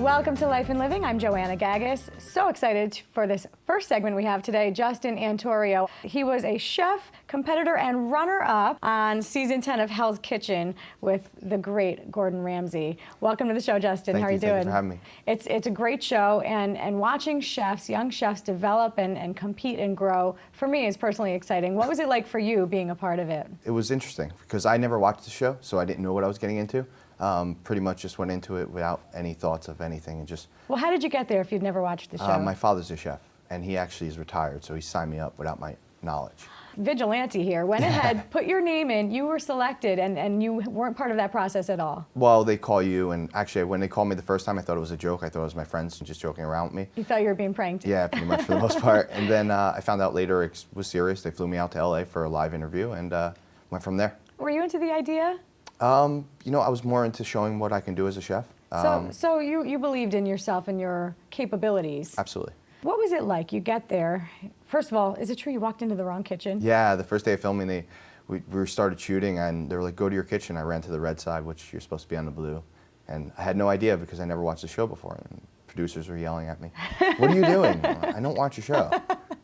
Welcome to Life and Living. I'm Joanna Gagis. So excited for this first segment we have today, Justin Antorio. He was a chef, competitor, and runner-up on season 10 of Hell's Kitchen with the great Gordon Ramsay. Welcome to the show, Justin. How are you doing? Thank you for having me. It's a great show, and watching chefs, young chefs, develop and compete and grow, for me, is personally exciting. What was it like for you being a part of it? It was interesting because I never watched the show, so I didn't know what I was getting into. Pretty much just went into it without any thoughts of anything and just... Well, how did you get there if you'd never watched the show? My father's a chef, and he actually is retired, so he signed me up without my knowledge. Vigilante here. Went ahead, put your name in, you were selected, and you weren't part of that process at all. Well, they call you, and actually when they called me the first time, I thought it was a joke. I thought it was my friends just joking around with me. You thought you were being pranked? Yeah, pretty much for the most part. And then I found out later it was serious. They flew me out to LA for a live interview and went from there. Were you into the idea? You know, I was more into showing what I can do as a chef. So you believed in yourself and your capabilities. Absolutely. What was it like? You get there. First of all, is it true you walked into the wrong kitchen? Yeah, the first day of filming, we started shooting, and they were like, go to your kitchen. I ran to the red side, which you're supposed to be on the blue. And I had no idea because I never watched the show before. And producers were yelling at me, what are you doing? I don't watch your show.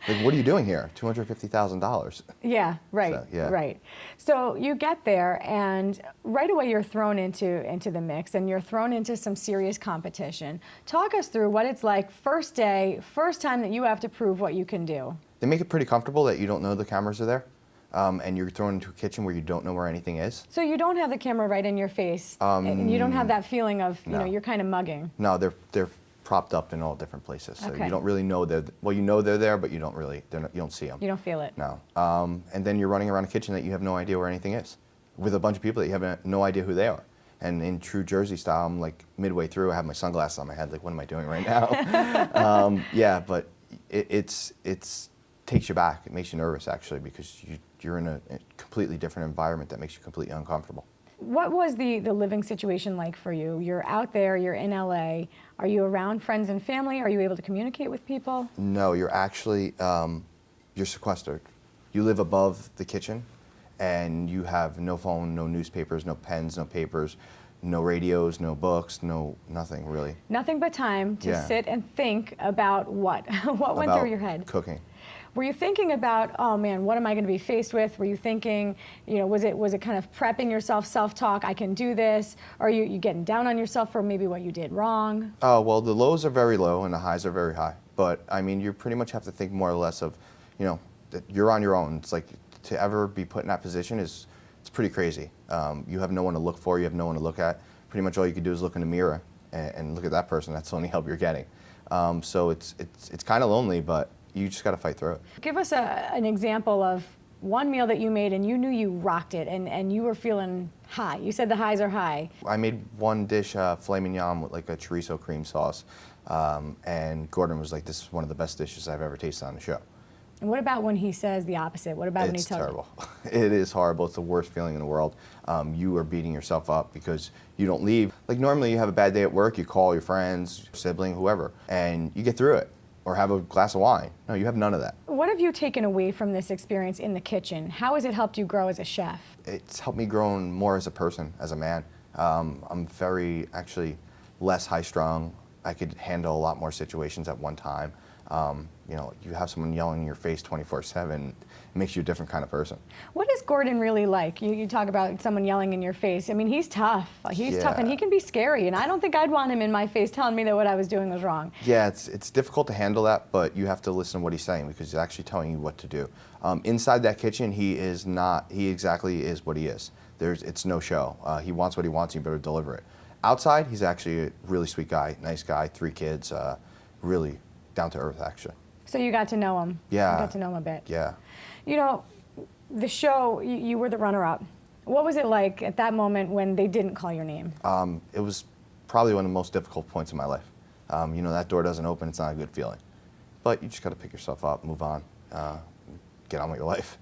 Like, what are you doing here? $250,000. Yeah, right, So, yeah. right. So you get there, and right away you're thrown into the mix, and you're thrown into some serious competition. Talk us through what it's like first day, first time that you have to prove what you can do. They make it pretty comfortable that you don't know the cameras are there, and you're thrown into a kitchen where you don't know where anything is. So you don't have the camera right in your face, and you don't have that feeling of, you know, you're kind of mugging. No, they're propped up in all different places, so Okay. you don't really know well, you know they're there, but you don't really, you don't see them. You don't feel it. No. And then you're running around a kitchen that you have no idea where anything is, with a bunch of people that you have no idea who they are. And in true Jersey style, I'm like midway through, I have my sunglasses on my head, like, what am I doing right now? Yeah, but it takes you back. It makes you nervous, actually, because you're in a completely different environment that makes you completely uncomfortable. What was the living situation like for you? You're out there, you're in LA. Are you around friends and family? Are you able to communicate with people? No, you're actually, you're sequestered. You live above the kitchen, and you have no phone, no newspapers, no pens, no papers, no radios, no books, nothing really. Nothing but time to sit and think about what? What went through your head? Cooking. Were you thinking about, oh man, what am I going to be faced with? Were you thinking, you know, was it kind of prepping yourself, self-talk, I can do this? Or are you getting down on yourself for maybe what you did wrong? Oh, well, the lows are very low and the highs are very high. But, I mean, you pretty much have to think more or less of, you know, that you're on your own. It's like, to ever be put in that position it's pretty crazy. You have no one to look for, you have no one to look at. Pretty much all you can do is look in the mirror and look at that person. That's the only help you're getting. So it's kind of lonely, but you just got to fight through it. Give us an example of one meal that you made and you knew you rocked it and you were feeling high. You said the highs are high. I made one dish, filet mignon with like a chorizo cream sauce, and Gordon was like, this is one of the best dishes I've ever tasted on the show. And what about when he says the opposite? What about when he It's tells terrible. It is horrible. It's the worst feeling in the world. You are beating yourself up because you don't leave. Like normally you have a bad day at work, you call your friends, sibling, whoever, and you get through it. Or have a glass of wine. No, you have none of that. What have you taken away from this experience in the kitchen? How has it helped you grow as a chef? It's helped me grow more as a person, as a man. I'm very, actually, less high-strung. I could handle a lot more situations at one time. You know, you have someone yelling in your face 24/7, it makes you a different kind of person. What is Gordon really like? You talk about someone yelling in your face. I mean, he's tough. He's tough, and he can be scary, and I don't think I'd want him in my face telling me that what I was doing was wrong. Yeah, it's difficult to handle that, but you have to listen to what he's saying because he's actually telling you what to do. Inside that kitchen, he exactly is what he is. It's no show. He wants what he wants, you better deliver it. Outside, he's actually a really sweet guy, nice guy, 3 kids, really down to earth, actually. So you got to know him. Yeah. You got to know him a bit. Yeah. You know, the show, you were the runner-up. What was it like at that moment when they didn't call your name? It was probably one of the most difficult points in my life. You know, that door doesn't open, it's not a good feeling. But you just got to pick yourself up, move on, get on with your life.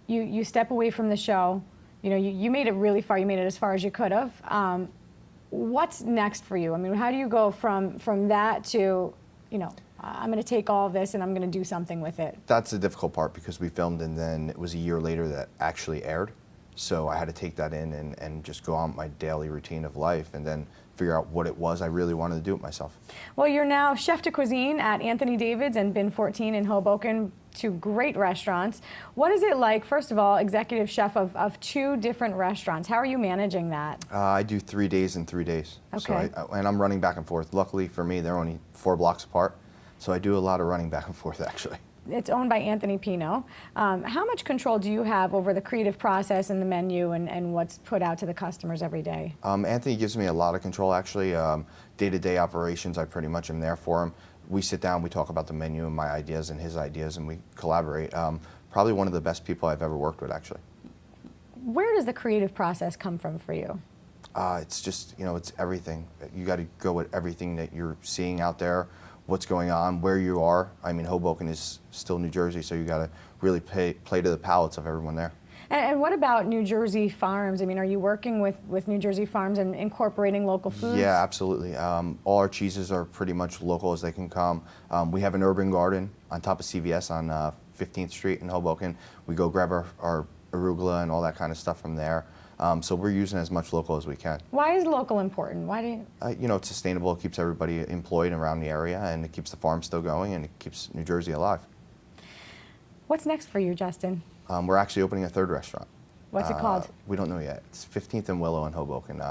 You step away from the show. You know, you made it really far. You made it as far as you could have. What's next for you? I mean, how do you go from that to, you know, I'm going to take all of this and I'm going to do something with it? That's the difficult part because we filmed and then it was a year later that actually aired. So I had to take that in and just go on my daily routine of life and then figure out what it was I really wanted to do it myself. Well, you're now chef de cuisine at Anthony David's and Bin 14 in Hoboken, two great restaurants. What is it like, first of all, executive chef of two different restaurants? How are you managing that? I do 3 days and 3 days. Okay. So and I'm running back and forth. Luckily for me, they're only 4 blocks apart. So I do a lot of running back and forth, actually. It's owned by Anthony Pino. How much control do you have over the creative process and the menu and what's put out to the customers every day? Anthony gives me a lot of control, actually. Day-to-day operations, I pretty much am there for him. We sit down, we talk about the menu and my ideas and his ideas, and we collaborate. Probably one of the best people I've ever worked with, actually. Where does the creative process come from for you? It's just, it's everything. You got to go with everything that you're seeing out there, what's going on, where you are. I mean, Hoboken is still New Jersey, so you got to really play to the palates of everyone there. And what about New Jersey farms? I mean, are you working with New Jersey farms and incorporating local foods? Yeah, absolutely. All our cheeses are pretty much local as they can come. We have an urban garden on top of CVS on 15th Street in Hoboken. We go grab our arugula and all that kind of stuff from there. So we're using as much local as we can. Why is local important? Why do you? It's sustainable. It keeps everybody employed around the area, and it keeps the farm still going, and it keeps New Jersey alive. What's next for you, Justin? We're actually opening a third restaurant. What's it called? We don't know yet. It's 15th and Willow in Hoboken.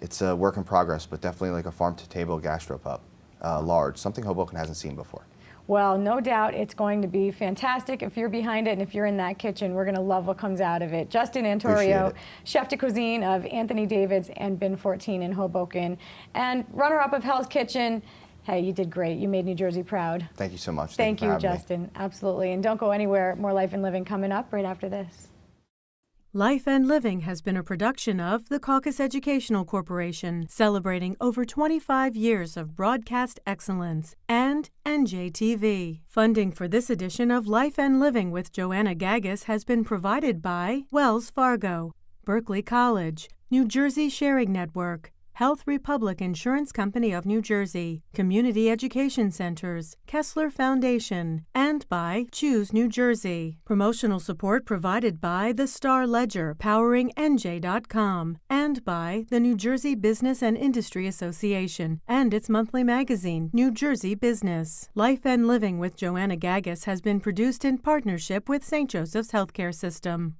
It's a work in progress, but definitely like a farm-to-table gastropub, large, something Hoboken hasn't seen before. Well, no doubt it's going to be fantastic. If you're behind it and if you're in that kitchen, we're going to love what comes out of it. Justin Antorio, chef de cuisine of Anthony David's and Bin 14 in Hoboken, and runner-up of Hell's Kitchen. Hey, you did great. You made New Jersey proud. Thank you so much. Thank you, for having me. Justin. Absolutely. And don't go anywhere. More Life and Living coming up right after this. Life and Living has been a production of the Caucus Educational Corporation, celebrating over 25 years of broadcast excellence, and NJTV. Funding for this edition of Life and Living with Joanna Gagis has been provided by Wells Fargo, Berkeley College, New Jersey Sharing Network, Health Republic Insurance Company of New Jersey, Community Education Centers, Kessler Foundation, and by Choose New Jersey. Promotional support provided by the Star Ledger, powering NJ.com, and by the New Jersey Business and Industry Association and its monthly magazine, New Jersey Business. Life and Living with Joanna Gagis has been produced in partnership with St. Joseph's Healthcare System.